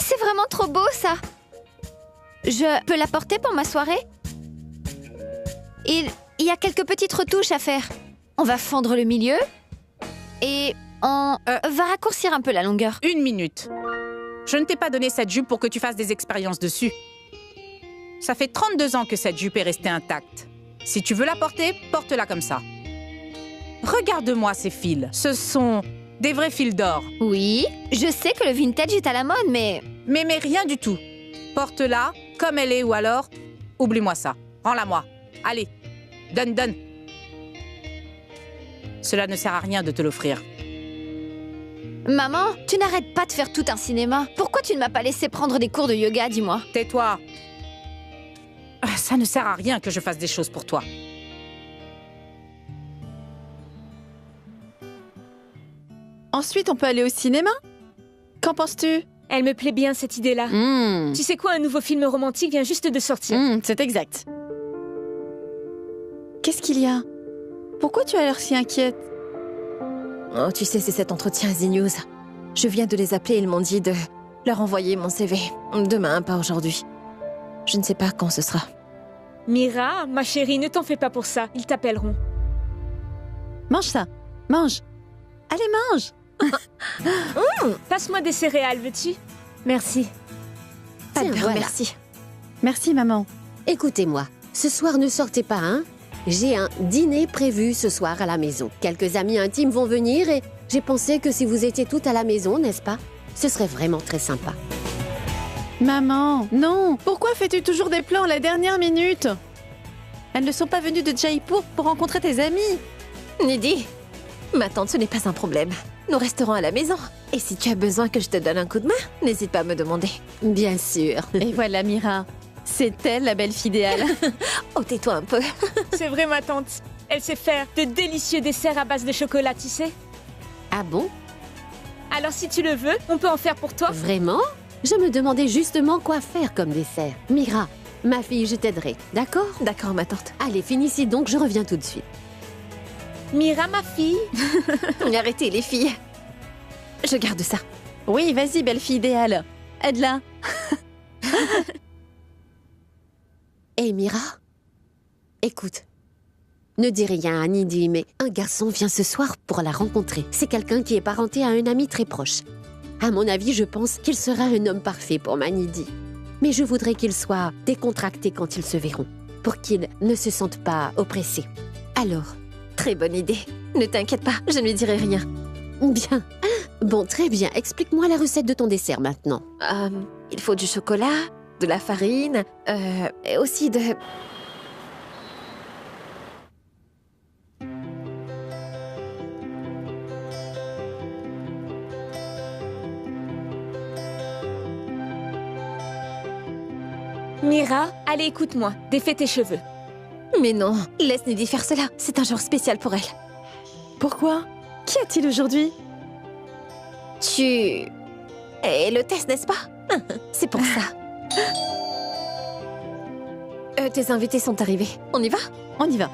C'est vraiment trop beau, ça. Je peux la porter pour ma soirée? Il y a quelques petites retouches à faire. On va fendre le milieu et on va raccourcir un peu la longueur. 1 minute. Je ne t'ai pas donné cette jupe pour que tu fasses des expériences dessus. Ça fait 32 ans que cette jupe est restée intacte. Si tu veux la porter, porte-la comme ça. Regarde-moi ces fils. Ce sont des vrais fils d'or. Oui, je sais que le vintage est à la mode, mais... Mais rien du tout. Porte-la comme elle est ou alors, oublie-moi ça. Rends-la-moi. Allez, donne. Cela ne sert à rien de te l'offrir. Maman, tu n'arrêtes pas de faire tout un cinéma. Pourquoi tu ne m'as pas laissé prendre des cours de yoga, dis-moi? Tais-toi. Ça ne sert à rien que je fasse des choses pour toi. Ensuite, on peut aller au cinéma? Qu'en penses-tu? Elle me plaît bien, cette idée-là. Tu sais quoi, un nouveau film romantique vient juste de sortir. C'est exact. Qu'est-ce qu'il y a? Pourquoi tu as l'air si inquiète? Oh, tu sais, c'est cet entretien Easy News. Je viens de les appeler, ils m'ont dit de leur envoyer mon CV. Demain, pas aujourd'hui. Je ne sais pas quand ce sera. Mira, ma chérie, ne t'en fais pas pour ça. Ils t'appelleront. Mange ça. Mange. Allez, mange. Passe-moi des céréales, veux-tu? Merci. Pas de Tiens, beurre, voilà. merci. Merci, maman. Écoutez-moi, ce soir ne sortez pas, hein? J'ai un dîner prévu ce soir à la maison. Quelques amis intimes vont venir et j'ai pensé que si vous étiez toutes à la maison, n'est-ce pas? Ce serait vraiment très sympa. Maman, non. Pourquoi fais-tu toujours des plans à la dernière minute? Elles ne sont pas venues de Jaipur pour rencontrer tes amis. Nidhi, ma tante, ce n'est pas un problème. Nous resterons à la maison. Et si tu as besoin que je te donne un coup de main, n'hésite pas à me demander. Bien sûr. Et voilà, Mira. C'est elle, la belle fille idéale. Oh, tais-toi un peu. C'est vrai, ma tante. Elle sait faire de délicieux desserts à base de chocolat, tu sais. Ah bon? Alors si tu le veux, on peut en faire pour toi. Vraiment? Je me demandais justement quoi faire comme dessert. Mira, ma fille, je t'aiderai, d'accord? D'accord, ma tante. Allez, finissez donc, je reviens tout de suite. Mira, ma fille. Arrêtez, les filles. Je garde ça. Oui, vas-y, belle fille idéale. Aide-la. Hé, Mira? Écoute, ne dis rien à Nidhi, mais un garçon vient ce soir pour la rencontrer. C'est quelqu'un qui est parenté à un ami très proche. À mon avis, je pense qu'il sera un homme parfait pour ma Nidhi. Mais je voudrais qu'il soit décontracté quand ils se verront, pour qu'ils ne se sentent pas oppressés. Alors, Très bonne idée. Ne t'inquiète pas, je ne lui dirai rien. bien. Bon, très bien. Explique-moi la recette de ton dessert maintenant. Il faut du chocolat, de la farine, et aussi de... Mira, allez, écoute-moi. Défais tes cheveux. Mais non, laisse Nidhi faire cela. C'est un jour spécial pour elle. Pourquoi? Qu'y a-t-il aujourd'hui? Tu... Et le test, n'est-ce pas? C'est pour ça. Tes invités sont arrivés. On y va? On y va.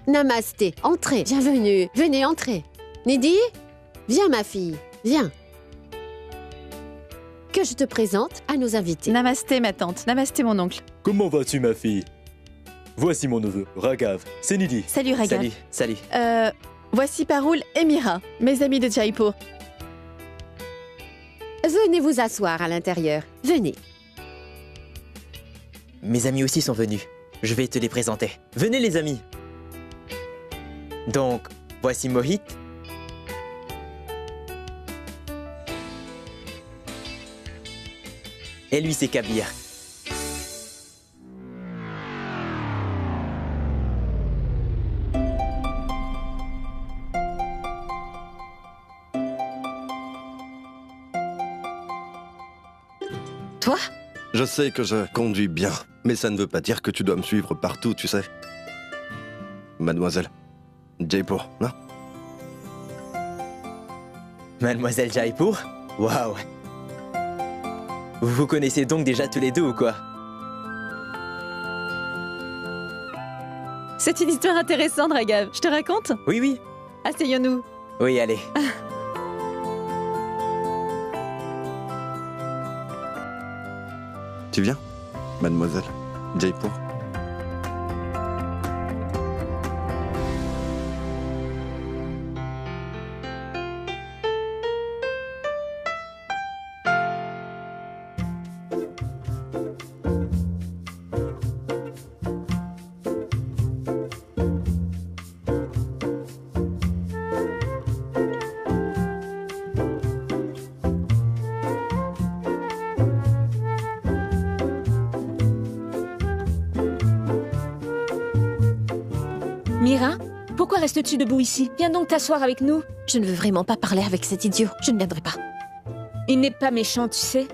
Namasté, entrez, bienvenue. Venez, entrez. Nidhi, viens ma fille, viens. Que je te présente à nos invités. Namasté, ma tante. Namasté, mon oncle. Comment vas-tu, ma fille? Voici mon neveu, Raghav. C'est Nidhi. Salut, Raghav. Salut. Voici Parul et Mira, mes amis de Jaipur. Venez vous asseoir à l'intérieur. Venez. Mes amis aussi sont venus. Je vais te les présenter. Venez les amis. Donc, voici Mohit. Et lui, c'est Kabir. Toi? Je sais que je conduis bien, mais ça ne veut pas dire que tu dois me suivre partout, tu sais. Mademoiselle Jaipur, non? Mademoiselle Jaipur? Waouh! Vous vous connaissez donc déjà tous les deux ou quoi? C'est une histoire intéressante, Raghav. Je te raconte? Oui, oui. Asseyons-nous. Oui, allez. Tu viens, mademoiselle Jaipur? Mira, pourquoi restes-tu debout ici? Viens donc t'asseoir avec nous. Je ne veux vraiment pas parler avec cet idiot. Je ne viendrai pas. Il n'est pas méchant, tu sais.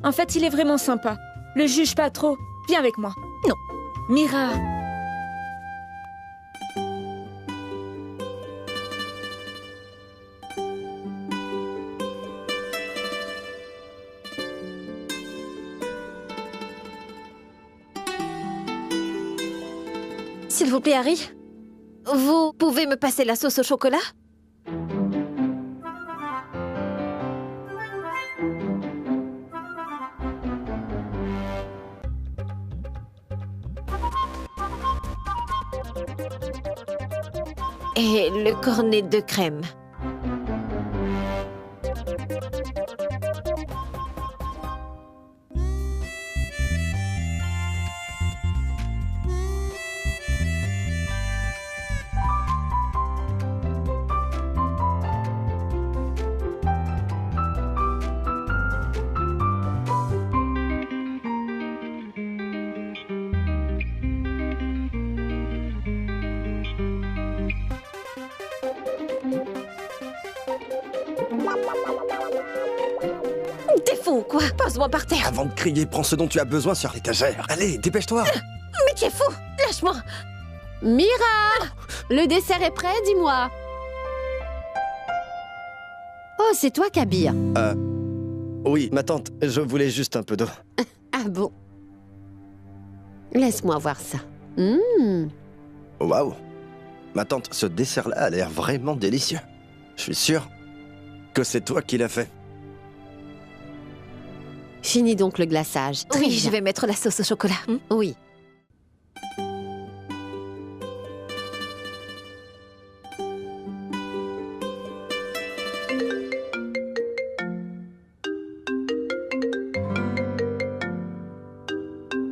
En fait, il est vraiment sympa. Le juge pas trop. Viens avec moi. Non. Mira. S'il vous plaît, Harry, vous pouvez me passer la sauce au chocolat? Et le cornet de crème. T'es fou ou quoi? Pose-moi par terre. Avant de crier, prends ce dont tu as besoin sur l'étagère. Allez, dépêche-toi. Mais tu es fou! Lâche-moi! Mira! Le dessert est prêt, dis-moi. Oh, c'est toi, Kabir. Oui, ma tante, je voulais juste un peu d'eau. Ah bon? Laisse-moi voir ça. Waouh. Ma tante, ce dessert-là a l'air vraiment délicieux. Je suis sûr que c'est toi qui l'as fait. Finis donc le glaçage. Très Oui, bien. je vais mettre la sauce au chocolat. Oui.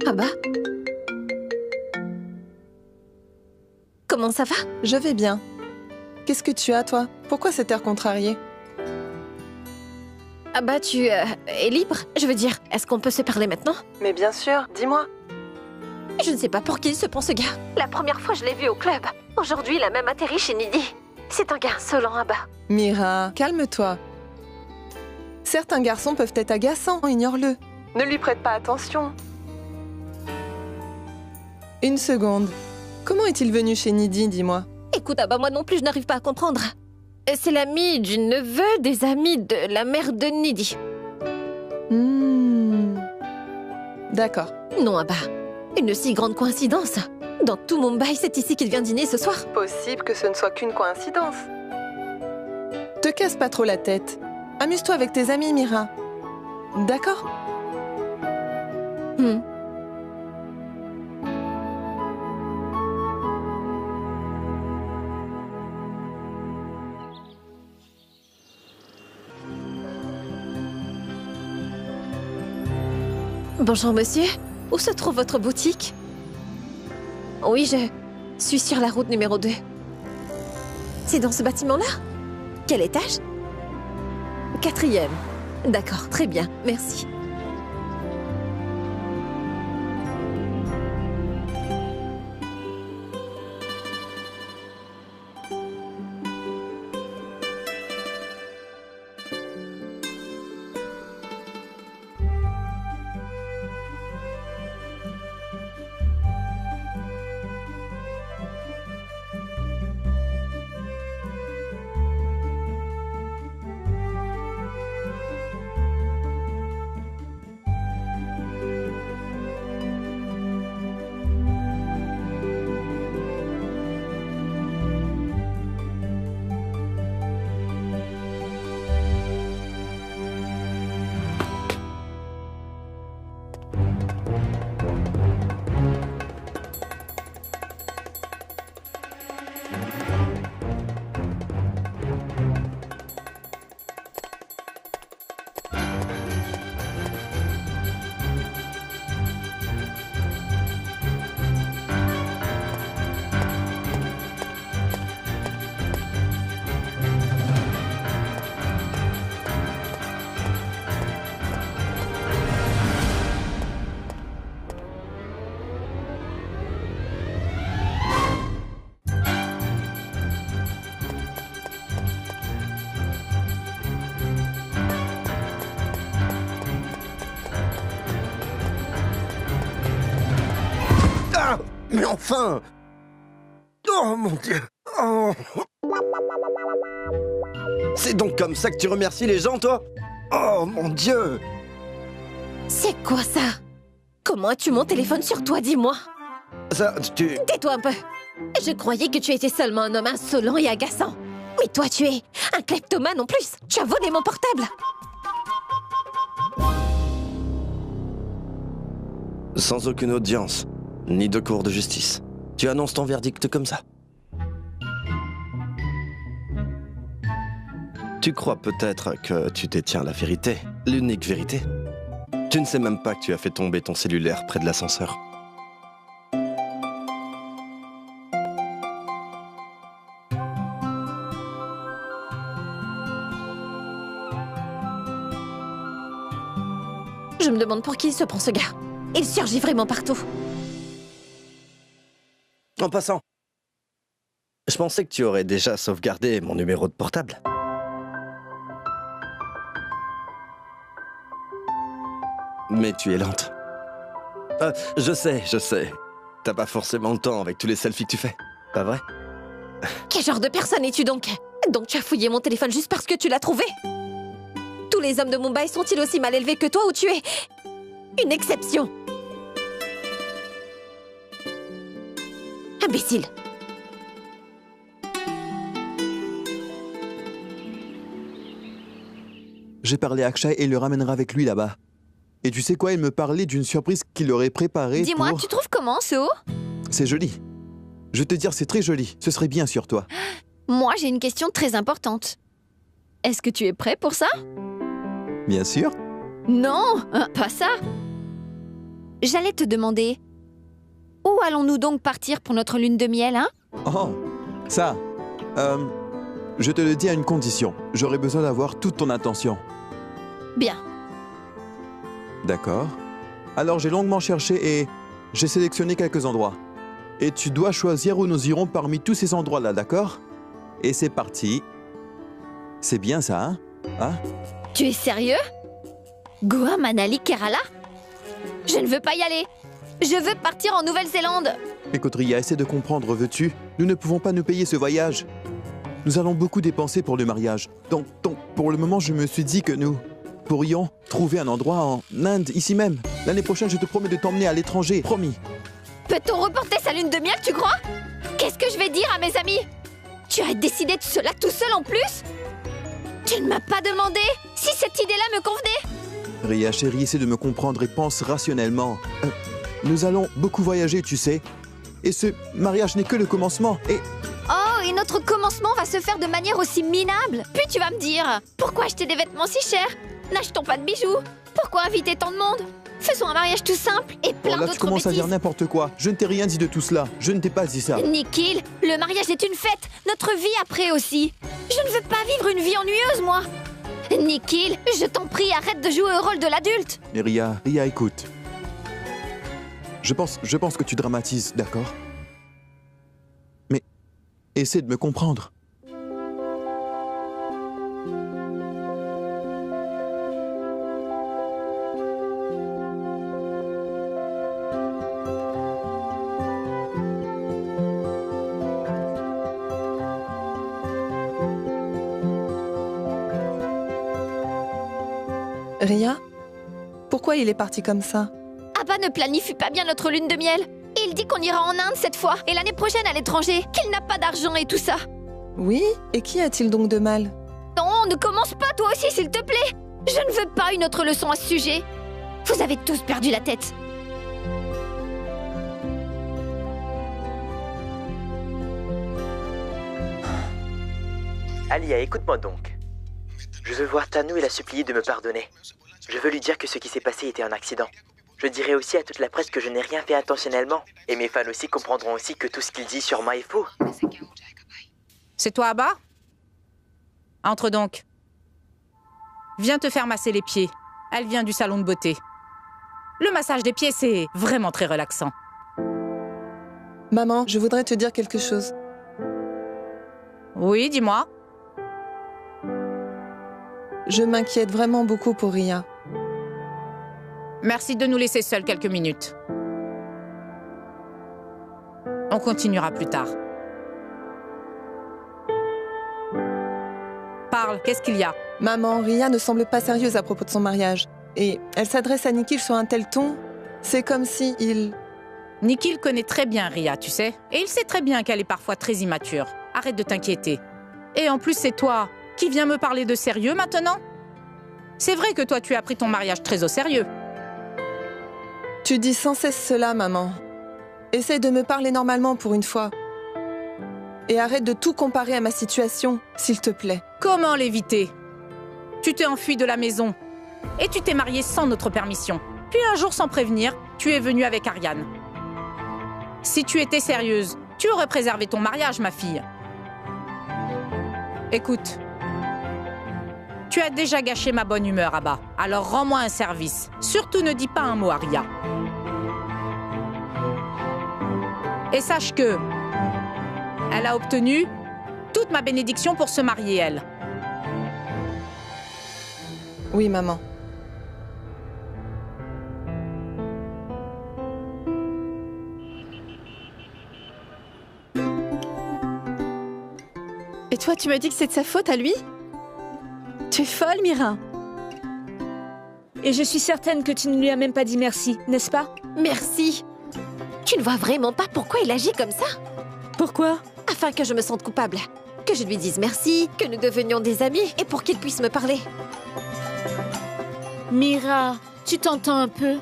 Ah bah? Comment ça va? Je vais bien. Qu'est-ce que tu as, toi? Pourquoi cet air contrarié? Ah bah, tu es libre? Je veux dire, est-ce qu'on peut se parler maintenant? Mais bien sûr, dis-moi. Je ne sais pas pour qui il se prend ce gars. La première fois, je l'ai vu au club. Aujourd'hui, il a même atterri chez Nidhi. C'est un gars insolent à bas. Mira, calme-toi. Certains garçons peuvent être agaçants, ignore-le. Ne lui prête pas attention. Une seconde. Comment est-il venu chez Nidhi, dis-moi? Écoute, ah bah moi non plus, je n'arrive pas à comprendre. C'est l'ami du neveu des amis de la mère de Nidhi. D'accord. Non, Abba. Une si grande coïncidence. Dans tout Mumbai, c'est ici qu'il vient dîner ce soir. Possible que ce ne soit qu'une coïncidence. Te casse pas trop la tête. Amuse-toi avec tes amis, Mira. D'accord? Bonjour, monsieur. Où se trouve votre boutique? Oui, je suis sur la route numéro 2. C'est dans ce bâtiment-là? Quel étage? 4e. D'accord, très bien, merci. Mais enfin! Oh mon Dieu! Oh. C'est donc comme ça que tu remercies les gens, toi? Oh mon Dieu! C'est quoi ça? Comment as-tu mon téléphone sur toi, dis-moi? Ça, tu... Tais-toi un peu. Je croyais que tu étais seulement un homme insolent et agaçant. Mais toi, tu es un kleptomane en plus. Tu as volé mon portable. Sans aucune audience, ni de cour de justice. Tu annonces ton verdict comme ça. Tu crois peut-être que tu détiens la vérité, l'unique vérité. Tu ne sais même pas que tu as fait tomber ton cellulaire près de l'ascenseur. Je me demande pour qui il se prend ce gars. Il surgit vraiment partout. En passant, je pensais que tu aurais déjà sauvegardé mon numéro de portable. Mais tu es lente. Je sais. T'as pas forcément le temps avec tous les selfies que tu fais, pas vrai? Quel genre de personne es-tu donc? Donc tu as fouillé mon téléphone juste parce que tu l'as trouvé? Tous les hommes de Mumbai sont-ils aussi mal élevés que toi ou tu es une exception? Imbécile. J'ai parlé à Akshay et il le ramènera avec lui là-bas. Et tu sais quoi, il me parlait d'une surprise qu'il aurait préparée. Dis-moi, pour... tu trouves comment ce haut? C'est joli. Je vais te dire, c'est très joli. Ce serait bien sur toi. Moi, j'ai une question très importante. Est-ce que tu es prêt pour ça? Bien sûr. Non, pas ça. J'allais te demander, où allons-nous donc partir pour notre lune de miel, hein? Oh, ça. Je te le dis à une condition. J'aurais besoin d'avoir toute ton attention. Bien. D'accord. Alors j'ai longuement cherché et j'ai sélectionné quelques endroits. Et tu dois choisir où nous irons parmi tous ces endroits-là, d'accord? Et c'est parti. C'est bien ça, hein? Tu es sérieux? Goa, Manali, Kerala? Je ne veux pas y aller. Je veux partir en Nouvelle-Zélande. Écoute, Ria, essaie de comprendre, veux-tu? Nous ne pouvons pas nous payer ce voyage. Nous allons beaucoup dépenser pour le mariage. Donc, pour le moment, je me suis dit que nous pourrions trouver un endroit en Inde, ici même. L'année prochaine, je te promets de t'emmener à l'étranger, promis. Peut-on reporter sa lune de miel, tu crois? Qu'est-ce que je vais dire à mes amis? Tu as décidé de cela tout seul en plus? Tu ne m'as pas demandé si cette idée-là me convenait? Ria, chérie, essaie de me comprendre et pense rationnellement. Nous allons beaucoup voyager, tu sais. Et ce mariage n'est que le commencement. Oh, et notre commencement va se faire de manière aussi minable. Puis tu vas me dire, pourquoi acheter des vêtements si chers? N'achetons pas de bijoux. Pourquoi inviter tant de monde? Faisons un mariage tout simple et plein d'autres bêtises. Là, tu commences à dire n'importe quoi. Je ne t'ai rien dit de tout cela. Je ne t'ai pas dit ça. Nikhil, le mariage est une fête. Notre vie après aussi. Je ne veux pas vivre une vie ennuyeuse, moi. Nikhil, je t'en prie, arrête de jouer au rôle de l'adulte. Mais Ria, écoute. Je pense que tu dramatises, d'accord? Mais essaie de me comprendre. Ria, pourquoi il est parti comme ça? Abba ne planifie pas bien notre lune de miel. Il dit qu'on ira en Inde cette fois, et l'année prochaine à l'étranger, qu'il n'a pas d'argent et tout ça. Oui, et qui a-t-il donc de mal? Non, ne commence pas toi aussi, s'il te plaît. Je ne veux pas une autre leçon à ce sujet. Vous avez tous perdu la tête. Alia, écoute-moi donc. Je veux voir Tanu et la supplier de me pardonner. Je veux lui dire que ce qui s'est passé était un accident. Je dirai aussi à toute la presse que je n'ai rien fait intentionnellement. Et mes fans aussi comprendront aussi que tout ce qu'il dit sur moi est faux. C'est toi, Abba? Entre donc. Viens te faire masser les pieds. Elle vient du salon de beauté. Le massage des pieds, c'est vraiment très relaxant. Maman, je voudrais te dire quelque chose. Oui, dis-moi. Je m'inquiète vraiment beaucoup pour Ria. Merci de nous laisser seuls quelques minutes. On continuera plus tard. Parle, qu'est-ce qu'il y a? Maman, Ria ne semble pas sérieuse à propos de son mariage. Et elle s'adresse à Nikhil sur un tel ton. C'est comme si il... Nikhil connaît très bien Ria, tu sais. Et il sait très bien qu'elle est parfois très immature. Arrête de t'inquiéter. Et en plus, c'est toi qui viens me parler de sérieux maintenant? C'est vrai que toi, tu as pris ton mariage très au sérieux. Tu dis sans cesse cela, maman. Essaye de me parler normalement pour une fois. Et arrête de tout comparer à ma situation, s'il te plaît. Comment l'éviter? Tu t'es enfui de la maison. Et tu t'es mariée sans notre permission. Puis un jour, sans prévenir, tu es venue avec Ariane. Si tu étais sérieuse, tu aurais préservé ton mariage, ma fille. Écoute, tu as déjà gâché ma bonne humeur, Abba. Alors rends-moi un service. Surtout ne dis pas un mot à Ria. Et sache que elle a obtenu toute ma bénédiction pour se marier, elle. Oui, maman. Et toi, tu m'as dit que c'est de sa faute à lui? Tu es folle, Mira. Et je suis certaine que tu ne lui as même pas dit merci, n'est-ce pas? Merci. Tu ne vois vraiment pas pourquoi il agit comme ça? Pourquoi? Afin que je me sente coupable. Que je lui dise merci, que nous devenions des amis et pour qu'il puisse me parler. Mira, tu t'entends un peu?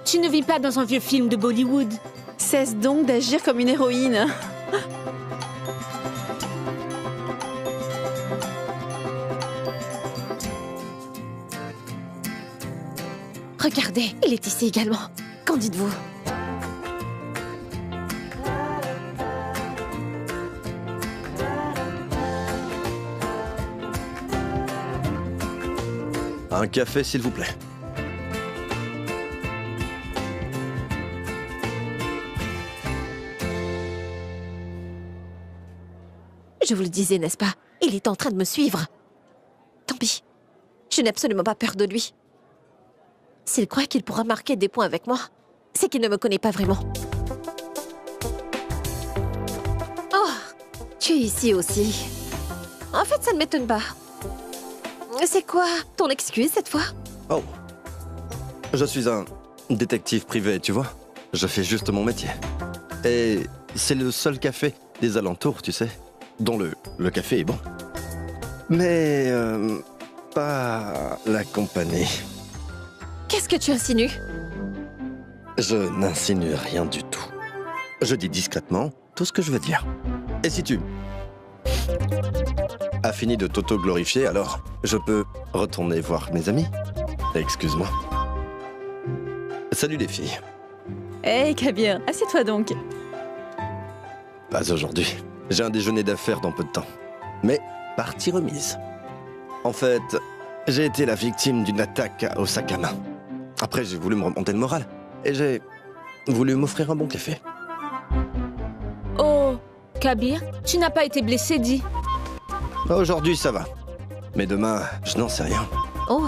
Tu ne vis pas dans un vieux film de Bollywood. Cesse donc d'agir comme une héroïne. Regardez, il est ici également. Qu'en dites-vous? Un café, s'il vous plaît. Je vous le disais, n'est-ce pas? Il est en train de me suivre. Tant pis. Je n'ai absolument pas peur de lui. S'il croit qu'il pourra marquer des points avec moi, c'est qu'il ne me connaît pas vraiment. Oh, tu es ici aussi. En fait, ça ne m'étonne pas. C'est quoi ton excuse cette fois? Oh. Je suis un détective privé, tu vois. Je fais juste mon métier. Et c'est le seul café des alentours, tu sais, dont le café est bon. Mais pas la compagnie. Qu'est-ce que tu insinues? Je n'insinue rien du tout. Je dis discrètement tout ce que je veux dire. Et si tu as fini de t'auto-glorifier, alors je peux retourner voir mes amis? Excuse-moi. Salut les filles. Hé, Kabir, assieds-toi donc. Pas aujourd'hui. J'ai un déjeuner d'affaires dans peu de temps. Mais partie remise. En fait, j'ai été la victime d'une attaque au sac à main. Après, j'ai voulu me remonter le moral. Et j'ai voulu m'offrir un bon café. Oh, Kabir, tu n'as pas été blessé, dis. Aujourd'hui, ça va. Mais demain, je n'en sais rien. Oh,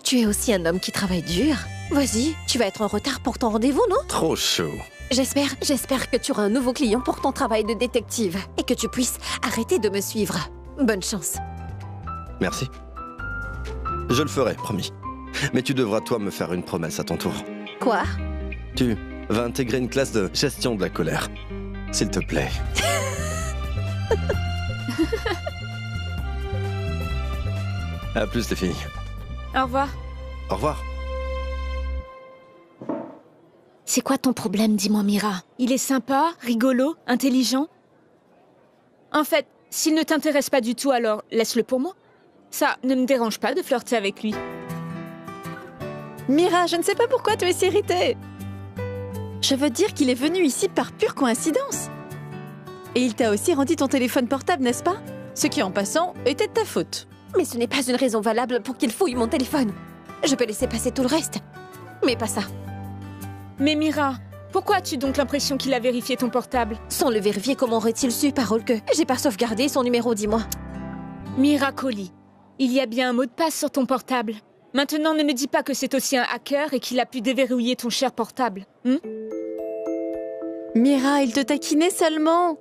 tu es aussi un homme qui travaille dur. Vas-y, tu vas être en retard pour ton rendez-vous, non? Trop chaud. J'espère que tu auras un nouveau client pour ton travail de détective et que tu puisses arrêter de me suivre. Bonne chance. Merci. Je le ferai, promis. Mais tu devras, toi, me faire une promesse à ton tour. Quoi? Tu vas intégrer une classe de gestion de la colère. S'il te plaît. À plus, les filles. Au revoir. Au revoir. C'est quoi ton problème, dis-moi, Mira? Il est sympa, rigolo, intelligent? En fait, s'il ne t'intéresse pas du tout, alors laisse-le pour moi. Ça ne me dérange pas de flirter avec lui. Mira, je ne sais pas pourquoi tu es si irritée. Je veux dire qu'il est venu ici par pure coïncidence. Et il t'a aussi rendu ton téléphone portable, n'est-ce pas? Ce qui, en passant, était de ta faute. Mais ce n'est pas une raison valable pour qu'il fouille mon téléphone. Je peux laisser passer tout le reste, mais pas ça. Mais Mira, pourquoi as-tu donc l'impression qu'il a vérifié ton portable? Sans le vérifier, comment aurait-il su, parole que j'ai pas sauvegardé son numéro, dis-moi. Mira Collie, il y a bien un mot de passe sur ton portable. Maintenant, ne me dis pas que c'est aussi un hacker et qu'il a pu déverrouiller ton cher portable. Mira, il te taquinait seulement.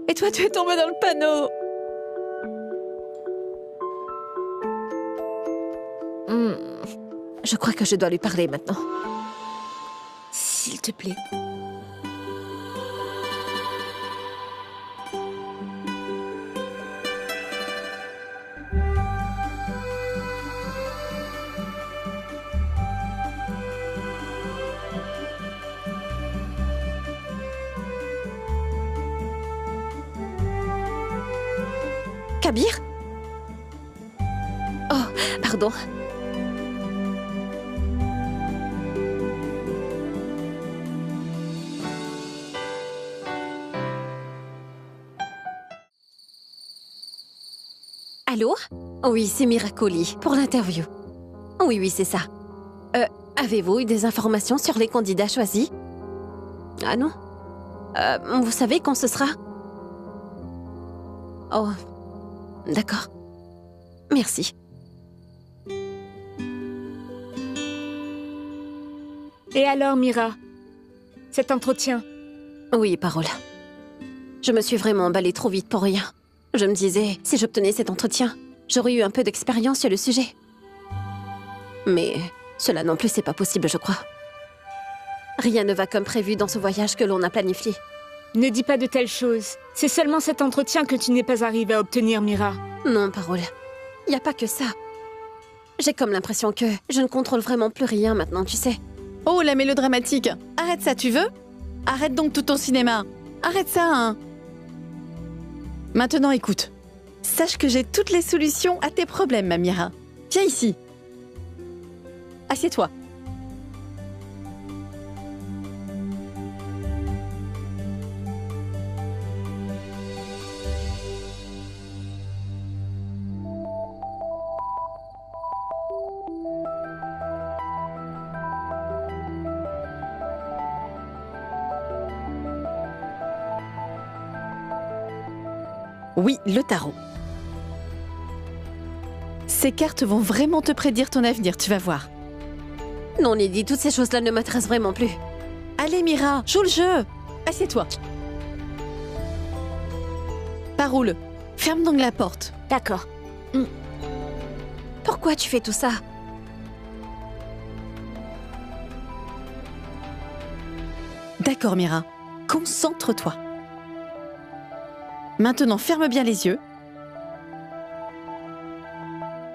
Et toi, tu es tombée dans le panneau. Je crois que je dois lui parler maintenant. S'il te plaît. Kabir? Oh, pardon. Allô? Oui, c'est Miracoli, pour l'interview. Oui, c'est ça. Avez-vous eu des informations sur les candidats choisis? Ah non? Vous savez quand ce sera? Oh, d'accord. Merci. Et alors, Mira? Cet entretien? Oui, Parole. Je me suis vraiment emballée trop vite pour rien. Je me disais, si j'obtenais cet entretien, j'aurais eu un peu d'expérience sur le sujet. Mais cela non plus, c'est pas possible, je crois. Rien ne va comme prévu dans ce voyage que l'on a planifié. Ne dis pas de telles choses. C'est seulement cet entretien que tu n'es pas arrivée à obtenir, Mira. Non, Parole. Y a pas que ça. J'ai comme l'impression que je ne contrôle vraiment plus rien maintenant, tu sais. Oh, la mélodramatique. Arrête ça, tu veux? Arrête donc tout ton cinéma. Arrête ça, hein. Maintenant, écoute. Sache que j'ai toutes les solutions à tes problèmes, ma Mira. Viens ici. Assieds-toi. Oui, le tarot. Ces cartes vont vraiment te prédire ton avenir, tu vas voir. Non, Lydie, toutes ces choses-là ne m'intéressent vraiment plus. Allez, Mira, joue le jeu. Assieds-toi. Parole, ferme donc la porte. D'accord. Pourquoi tu fais tout ça? D'accord, Mira. Concentre-toi. Maintenant, ferme bien les yeux.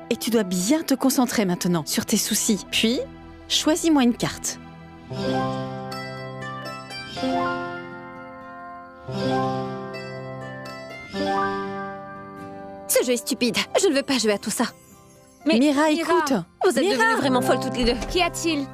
Et tu dois bien te concentrer maintenant sur tes soucis. Puis, choisis-moi une carte. Ce jeu est stupide. Je ne veux pas jouer à tout ça. Mais Mira, écoute. Vous êtes Mira. devenues vraiment folles toutes les deux. Qu'y a-t-il?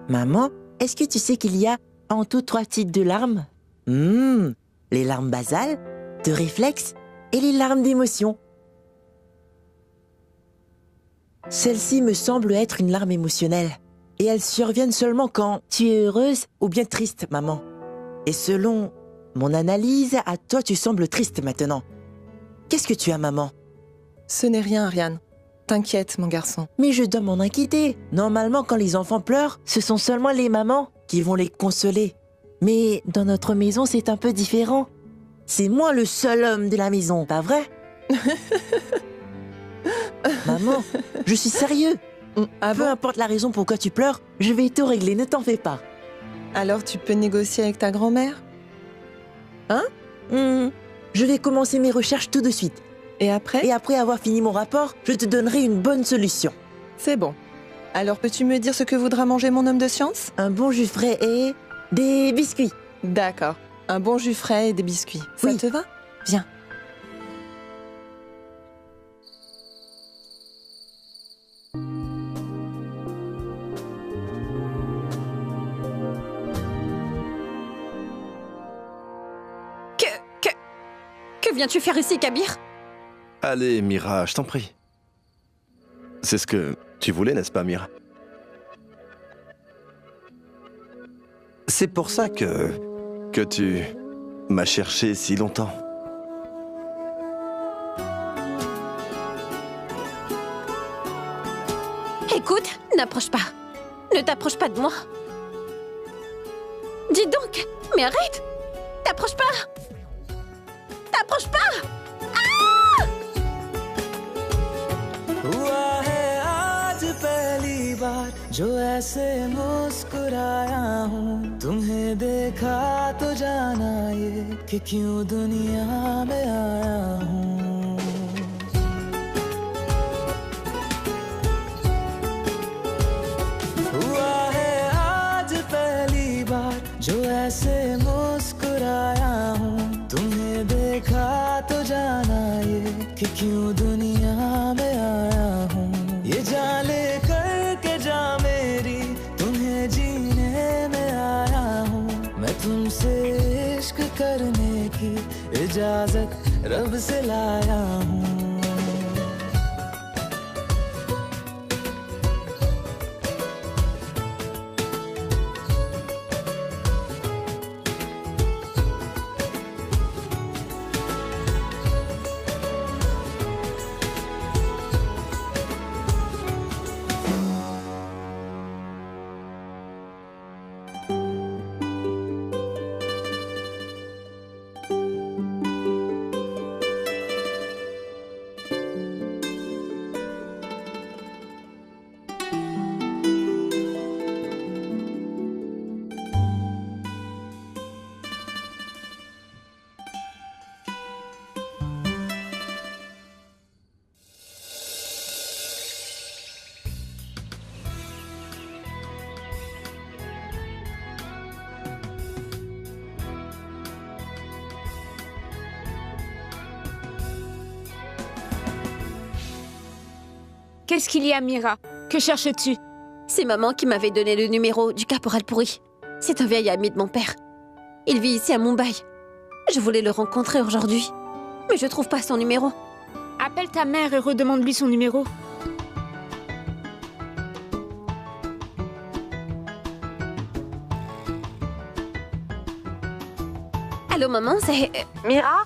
Maman, est-ce que tu sais qu'il y a en tout 3 types de larmes? Les larmes basales, de réflexe et les larmes d'émotion. Celle-ci me semble être une larme émotionnelle. Et elles surviennent seulement quand tu es heureuse ou bien triste, maman. Et selon mon analyse, à toi tu sembles triste maintenant. Qu'est-ce que tu as, maman? Ce n'est rien, Ariane. T'inquiète, mon garçon. Mais je dois m'en inquiéter. Normalement, quand les enfants pleurent, ce sont seulement les mamans qui vont les consoler. Mais dans notre maison, c'est un peu différent. C'est moi le seul homme de la maison, pas vrai? Maman, je suis sérieux. Peu importe la raison pourquoi tu pleures, je vais tout régler, ne t'en fais pas. Alors tu peux négocier avec ta grand-mère? Hein? Je vais commencer mes recherches tout de suite. Et après? Et après avoir fini mon rapport, je te donnerai une bonne solution. C'est bon. Alors peux-tu me dire ce que voudra manger mon homme de science? Un bon jus frais et des biscuits. D'accord. Un bon jus frais et des biscuits. Ça te va? Viens. Que viens-tu faire ici, Kabir? Allez, Mira, je t'en prie. C'est ce que tu voulais, n'est-ce pas, Mira? C'est pour ça que tu m'as cherché si longtemps. Écoute, n'approche pas. Ne t'approche pas de moi. Dis donc, mais arrête. T'approches pas. T'approches pas. हुआ है आज पहली बार जो ऐसे मुस्कुराया हूँ तुम्हें देखा तो जाना ये कि क्यों दुनिया में आया हूँ हुआ है आज पहली बार जो ऐसे मुस्कुराया हूँ तुम्हें देखा तो जाना ये कि क्यों दुनिया में आया हूँ ये जान ले करके जा मेरी तुम्हें जीने में आया हूँ मैं तुमसे इश्क करने की इजाजत रब से लाया हूँ Qu'est-ce qu'il y a, Mira? Que cherches-tu? C'est maman qui m'avait donné le numéro du caporal pourri. C'est un vieil ami de mon père. Il vit ici à Mumbai. Je voulais le rencontrer aujourd'hui, mais je trouve pas son numéro. Appelle ta mère et redemande-lui son numéro. Allô, maman, c'est... Mira?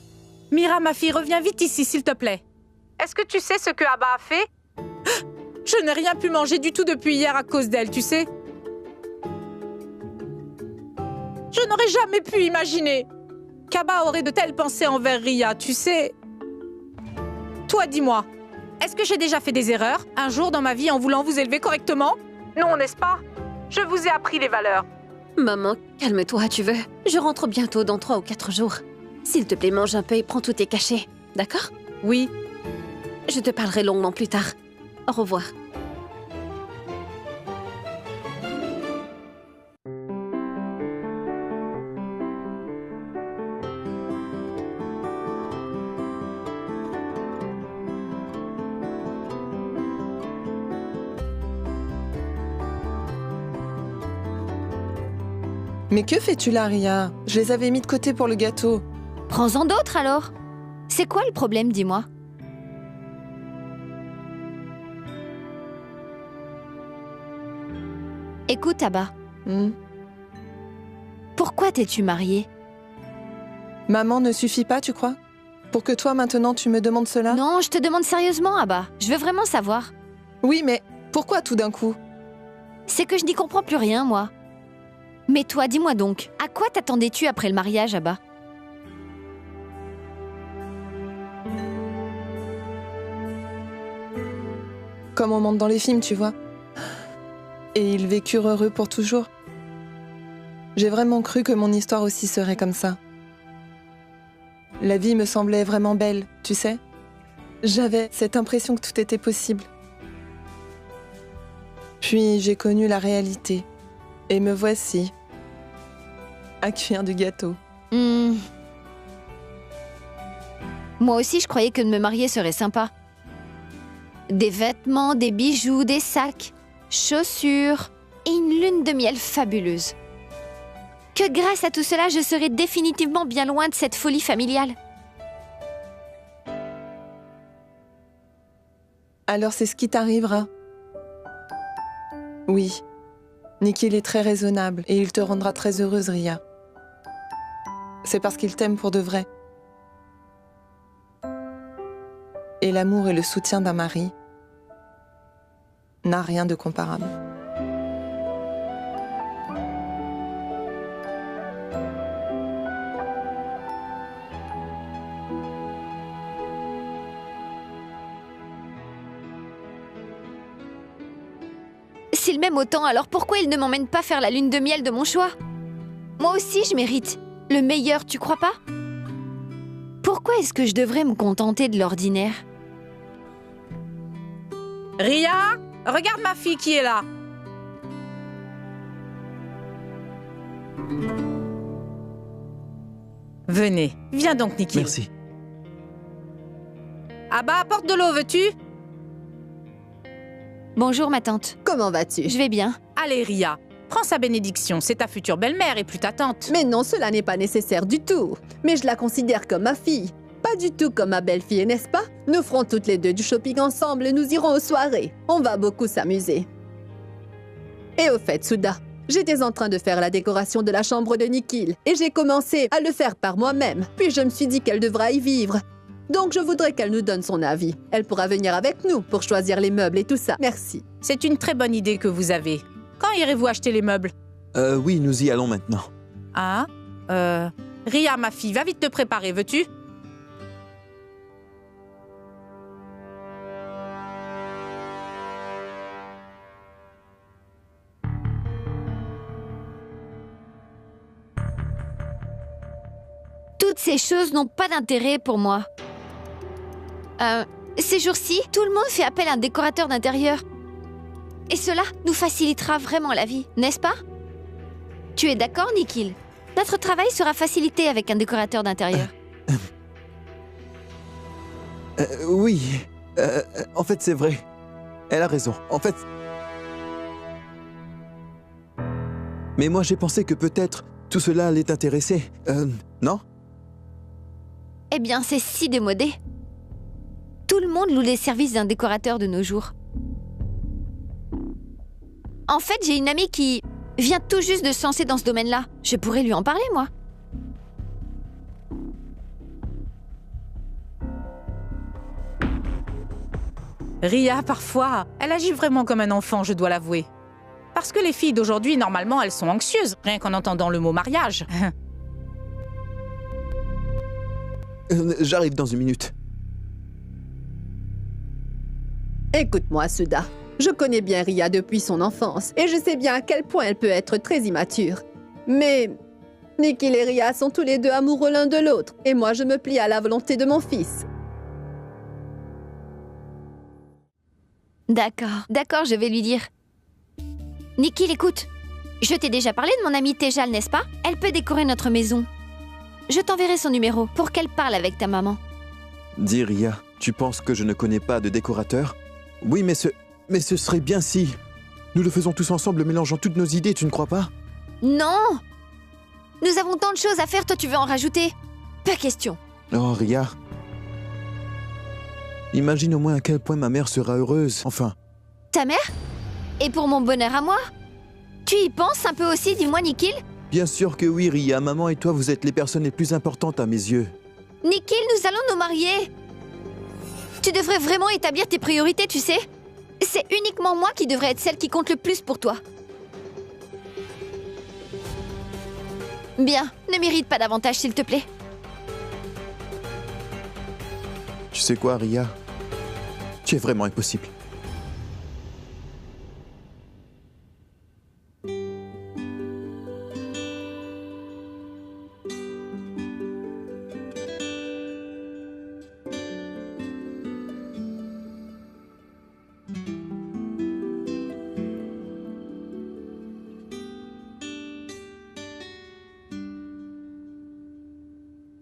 Mira, ma fille, reviens vite ici, s'il te plaît. Est-ce que tu sais ce que Abba a fait? Je n'ai rien pu manger du tout depuis hier à cause d'elle, tu sais. Je n'aurais jamais pu imaginer qu'Abba aurait de telles pensées envers Ria, tu sais. Toi, dis-moi, est-ce que j'ai déjà fait des erreurs un jour dans ma vie en voulant vous élever correctement? Non, n'est-ce pas? Je vous ai appris les valeurs. Maman, calme-toi, tu veux. Je rentre bientôt dans 3 ou 4 jours. S'il te plaît, mange un peu et prends tous tes cachets, d'accord? Oui. Je te parlerai longuement plus tard. Au revoir. Mais que fais-tu là, Ria? Je les avais mis de côté pour le gâteau. Prends-en d'autres alors. C'est quoi le problème, dis-moi? Écoute, Abba. Pourquoi t'es-tu mariée? Maman ne suffit pas, tu crois? Pour que toi, maintenant, tu me demandes cela? Non, je te demande sérieusement, Abba. Je veux vraiment savoir. Oui, mais pourquoi tout d'un coup? C'est que je n'y comprends plus rien, moi. Mais toi, dis-moi donc, à quoi t'attendais-tu après le mariage, Abba? Comme on monte dans les films, tu vois. Et ils vécurent heureux pour toujours. J'ai vraiment cru que mon histoire aussi serait comme ça. La vie me semblait vraiment belle, tu sais. J'avais cette impression que tout était possible. Puis j'ai connu la réalité. Et me voici, à cuire du gâteau. Moi aussi, je croyais que de me marier serait sympa. Des vêtements, des bijoux, des sacs, chaussures et une lune de miel fabuleuse. Que grâce à tout cela, je serai définitivement bien loin de cette folie familiale. Alors c'est ce qui t'arrivera. Oui. Nikhil est très raisonnable et il te rendra très heureuse, Ria. C'est parce qu'il t'aime pour de vrai. Et l'amour et le soutien d'un mari n'a rien de comparable. S'il m'aime autant, alors pourquoi il ne m'emmène pas faire la lune de miel de mon choix? Moi aussi, je mérite le meilleur, tu crois pas? Pourquoi est-ce que je devrais me contenter de l'ordinaire? Ria, regarde ma fille qui est là. Venez, viens donc, Nikhil. Merci. Abba, apporte de l'eau, veux-tu? Bonjour, ma tante. Comment vas-tu? Je vais bien. Allez, Ria, prends sa bénédiction. C'est ta future belle-mère et plus ta tante. Mais non, cela n'est pas nécessaire du tout. Mais je la considère comme ma fille. Pas du tout comme ma belle-fille, n'est-ce pas? Nous ferons toutes les deux du shopping ensemble et nous irons aux soirées. On va beaucoup s'amuser. Et au fait, Souda, j'étais en train de faire la décoration de la chambre de Nikhil et j'ai commencé à le faire par moi-même. Puis je me suis dit qu'elle devra y vivre. Donc je voudrais qu'elle nous donne son avis. Elle pourra venir avec nous pour choisir les meubles et tout ça. Merci. C'est une très bonne idée que vous avez. Quand irez-vous acheter les meubles? Oui, nous y allons maintenant. Ah Ria, ma fille, va vite te préparer, veux-tu? Toutes ces choses n'ont pas d'intérêt pour moi. Ces jours-ci, tout le monde fait appel à un décorateur d'intérieur. Et cela nous facilitera vraiment la vie, n'est-ce pas? Tu es d'accord, Nikhil? Notre travail sera facilité avec un décorateur d'intérieur. Oui, en fait, c'est vrai. Elle a raison. En fait... Mais moi, j'ai pensé que peut-être tout cela allait t'intéresser. Non? Eh bien, c'est si démodé. Tout le monde loue les services d'un décorateur de nos jours. En fait, j'ai une amie qui vient tout juste de se lancer dans ce domaine-là. Je pourrais lui en parler, moi. Ria, parfois, elle agit vraiment comme un enfant, je dois l'avouer. Parce que les filles d'aujourd'hui, normalement, elles sont anxieuses, rien qu'en entendant le mot mariage. J'arrive dans une minute. Écoute-moi, Souda. Je connais bien Ria depuis son enfance et je sais bien à quel point elle peut être très immature. Mais Nikhil et Ria sont tous les deux amoureux l'un de l'autre et moi je me plie à la volonté de mon fils. D'accord, je vais lui dire. Nikhil, écoute. Je t'ai déjà parlé de mon amie Tejal, n'est-ce pas? Elle peut décorer notre maison. Je t'enverrai son numéro pour qu'elle parle avec ta maman. Dis, Ria, tu penses que je ne connais pas de décorateur? Oui, mais ce serait bien si... Nous le faisons tous ensemble, mélangeant toutes nos idées, tu ne crois pas? Non! Nous avons tant de choses à faire, toi tu veux en rajouter? Pas question. Oh, Ria. Imagine au moins à quel point ma mère sera heureuse, enfin. Ta mère? Et pour mon bonheur à moi? Tu y penses un peu aussi, dis-moi, Nikhil? Bien sûr que oui, Ria. Maman et toi, vous êtes les personnes les plus importantes à mes yeux. Nikhil, nous allons nous marier. Tu devrais vraiment établir tes priorités, tu sais. C'est uniquement moi qui devrais être celle qui compte le plus pour toi. Bien, ne m'irrite pas davantage, s'il te plaît. Tu sais quoi, Ria? Tu es vraiment impossible.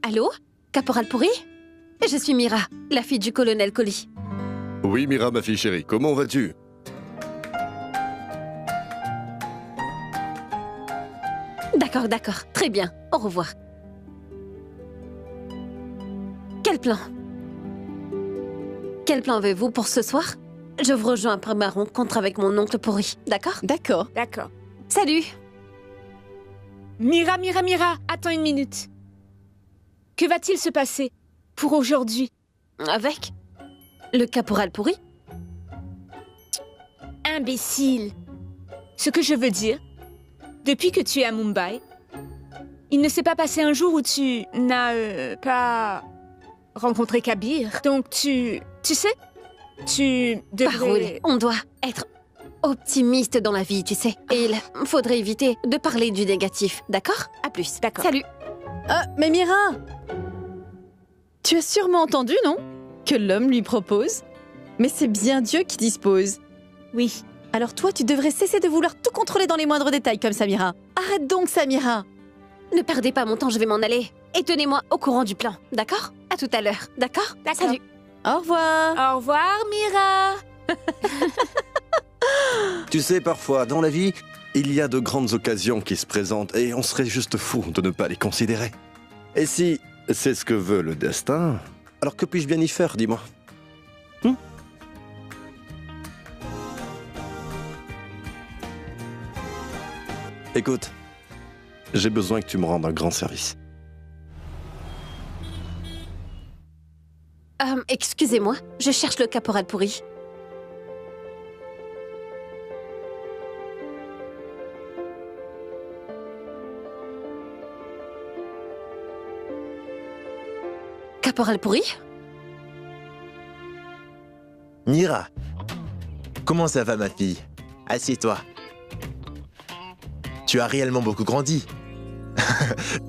Allô? Caporal Pourri? Je suis Mira, la fille du colonel Colli. Oui, Mira, ma fille chérie, comment vas-tu? D'accord, très bien, au revoir. Quel plan? Quel plan avez-vous pour ce soir? Je vous rejoins après ma rencontre avec mon oncle Pourri, d'accord? D'accord. Salut. Mira, attends une minute. Que va-t-il se passer pour aujourd'hui? Avec le caporal pourri? Imbécile. Ce que je veux dire, depuis que tu es à Mumbai, il ne s'est pas passé un jour où tu n'as pas rencontré Kabir. Donc tu sais, tu devrais... Parole. On doit être optimiste dans la vie, tu sais. Et il faudrait éviter de parler du négatif, d'accord? À plus. D'accord. Salut. Ah, mais Mira! Tu as sûrement entendu, non? Que l'homme lui propose. Mais c'est bien Dieu qui dispose. Oui. Alors toi, tu devrais cesser de vouloir tout contrôler dans les moindres détails comme Samira. Arrête donc, Samira! Ne perdez pas mon temps, je vais m'en aller. Et tenez-moi au courant du plan, d'accord? À tout à l'heure, d'accord? Salut. Au revoir. Au revoir, Mira. Tu sais, parfois, dans la vie, il y a de grandes occasions qui se présentent et on serait juste fou de ne pas les considérer. Et si c'est ce que veut le destin, alors que puis-je bien y faire, dis-moi? Écoute, j'ai besoin que tu me rendes un grand service. Excusez-moi, je cherche le caporal pourri. Caporal pourri? Mira, comment ça va ma fille? Assieds-toi. Tu as réellement beaucoup grandi.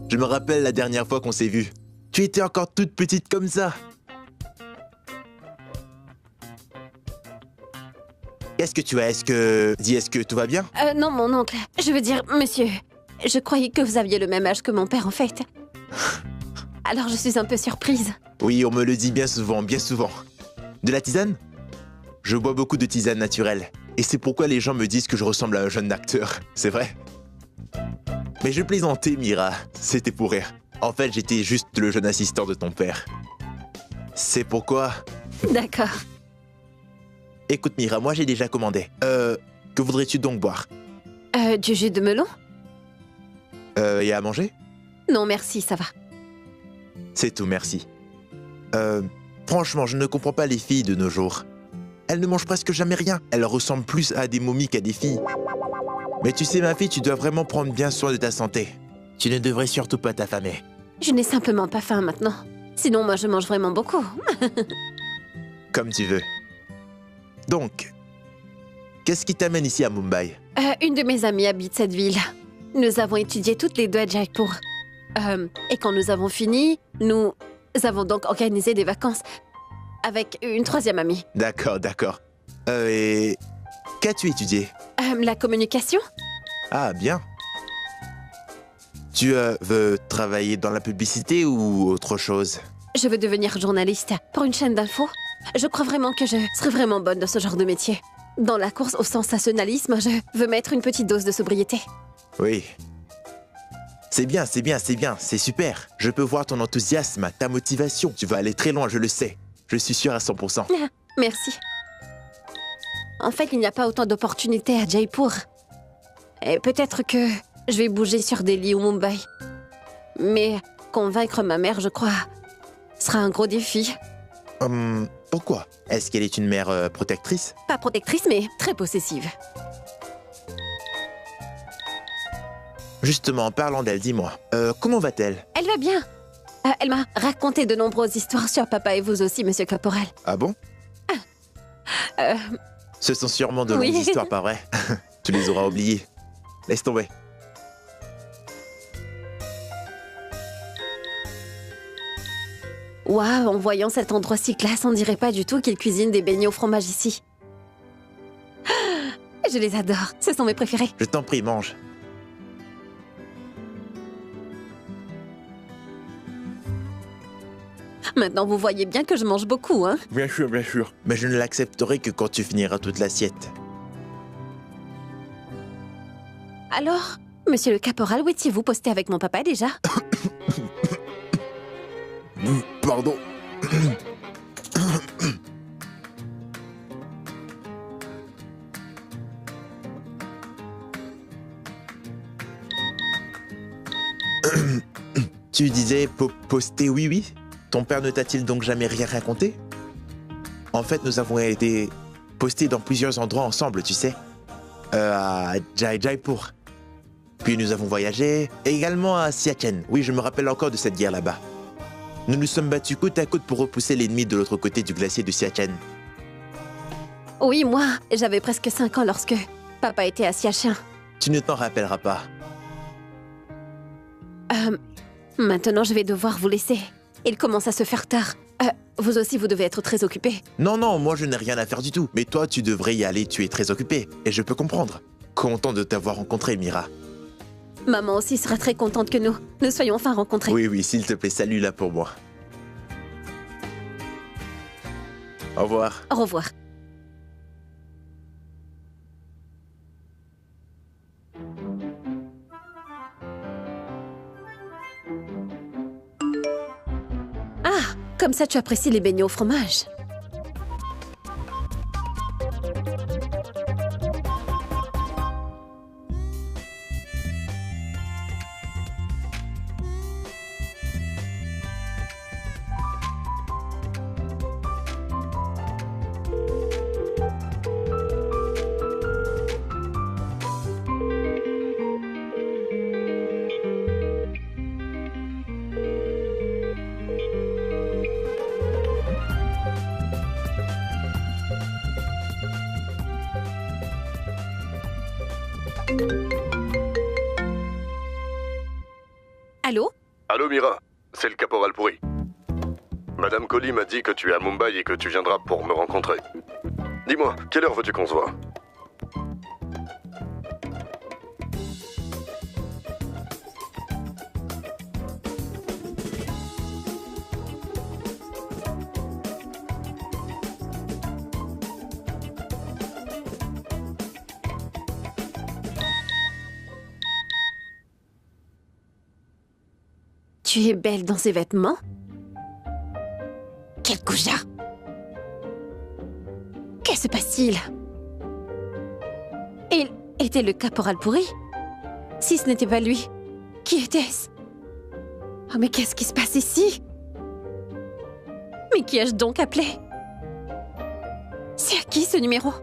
Je me rappelle la dernière fois qu'on s'est vus. Tu étais encore toute petite comme ça. Qu'est-ce que tu as? Est-ce que tout va bien? Non, mon oncle. Je veux dire, monsieur, je croyais que vous aviez le même âge que mon père, en fait. Alors je suis un peu surprise. Oui, on me le dit bien souvent, bien souvent. De la tisane? Je bois beaucoup de tisane naturelle. Et c'est pourquoi les gens me disent que je ressemble à un jeune acteur. C'est vrai? Mais je plaisantais, Mira. C'était pour rire. En fait, j'étais juste le jeune assistant de ton père. C'est pourquoi... D'accord. Écoute, Mira, moi j'ai déjà commandé. Que voudrais-tu donc boire? Du jus de melon? Et à manger? Non, merci, ça va. C'est tout, merci. Franchement, je ne comprends pas les filles de nos jours. Elles ne mangent presque jamais rien. Elles ressemblent plus à des momies qu'à des filles. Mais tu sais, ma fille, tu dois vraiment prendre bien soin de ta santé. Tu ne devrais surtout pas t'affamer. Je n'ai simplement pas faim maintenant. Sinon, moi, je mange vraiment beaucoup. Comme tu veux. Donc, qu'est-ce qui t'amène ici à Mumbai? Une de mes amies habite cette ville. Nous avons étudié toutes les deux à Jaipur. Et quand nous avons fini, nous avons donc organisé des vacances avec une troisième amie. D'accord, d'accord. Et qu'as-tu étudié? La communication. Ah, bien. Tu veux travailler dans la publicité ou autre chose? Je veux devenir journaliste pour une chaîne d'infos. Je crois vraiment que je serais vraiment bonne dans ce genre de métier. Dans la course au sensationnalisme, je veux mettre une petite dose de sobriété. Oui. C'est bien, c'est bien, c'est bien, c'est super. Je peux voir ton enthousiasme, ta motivation. Tu vas aller très loin, je le sais. Je suis sûre à 100%. Merci. En fait, il n'y a pas autant d'opportunités à Jaipur. Et peut-être que je vais bouger sur Delhi ou Mumbai. Mais convaincre ma mère, je crois, sera un gros défi. Pourquoi? Est-ce qu'elle est une mère protectrice? Pas protectrice, mais très possessive. Justement, en parlant d'elle, dis-moi, comment va-t-elle? Elle va bien. Elle m'a raconté de nombreuses histoires sur papa et vous aussi, monsieur Caporal. Ah bon? Ce sont sûrement de Oui. longues histoires, pas vrai? Tu les auras oubliées. Laisse tomber. Waouh, en voyant cet endroit si classe, on dirait pas du tout qu'il cuisine des beignets au fromage ici. Je les adore, ce sont mes préférés. Je t'en prie, mange. Maintenant, vous voyez bien que je mange beaucoup, hein? Bien sûr, bien sûr. Mais je ne l'accepterai que quand tu finiras toute l'assiette. Alors, monsieur le caporal, où étiez-vous posté avec mon papa déjà? Pardon. Tu disais poster oui. Ton père ne t'a-t-il donc jamais rien raconté? En fait, nous avons été postés dans plusieurs endroits ensemble, tu sais. À Jaipur. Puis nous avons voyagé, et également à Siachen. Oui, je me rappelle encore de cette guerre là-bas. Nous nous sommes battus côte à côte pour repousser l'ennemi de l'autre côté du glacier de Siachen. Oui, moi, j'avais presque 5 ans lorsque papa était à Siachen. Tu ne t'en rappelleras pas. Maintenant, je vais devoir vous laisser. Il commence à se faire tard. Vous aussi, vous devez être très occupé. Non, moi je n'ai rien à faire du tout. Mais toi, tu devrais y aller, tu es très occupé. Et je peux comprendre. Content de t'avoir rencontré, Mira. Maman aussi sera très contente que nous soyons enfin rencontrés. Oui, s'il te plaît, salue-la pour moi. Au revoir. Au revoir. Ah, comme ça tu apprécies les beignets au fromage. Allô? Allô Mira, c'est le caporal Pourri. Madame Collie m'a dit que tu es à Mumbai et que tu viendras pour me rencontrer. Dis-moi, quelle heure veux-tu qu'on se voit? Tu es belle dans ces vêtements? Quel goujat! Que se passe-t-il? Il était le caporal Pourri? Si ce n'était pas lui, qui était-ce? Oh, mais qu'est-ce qui se passe ici? Mais qui ai-je donc appelé? C'est à qui ce numéro?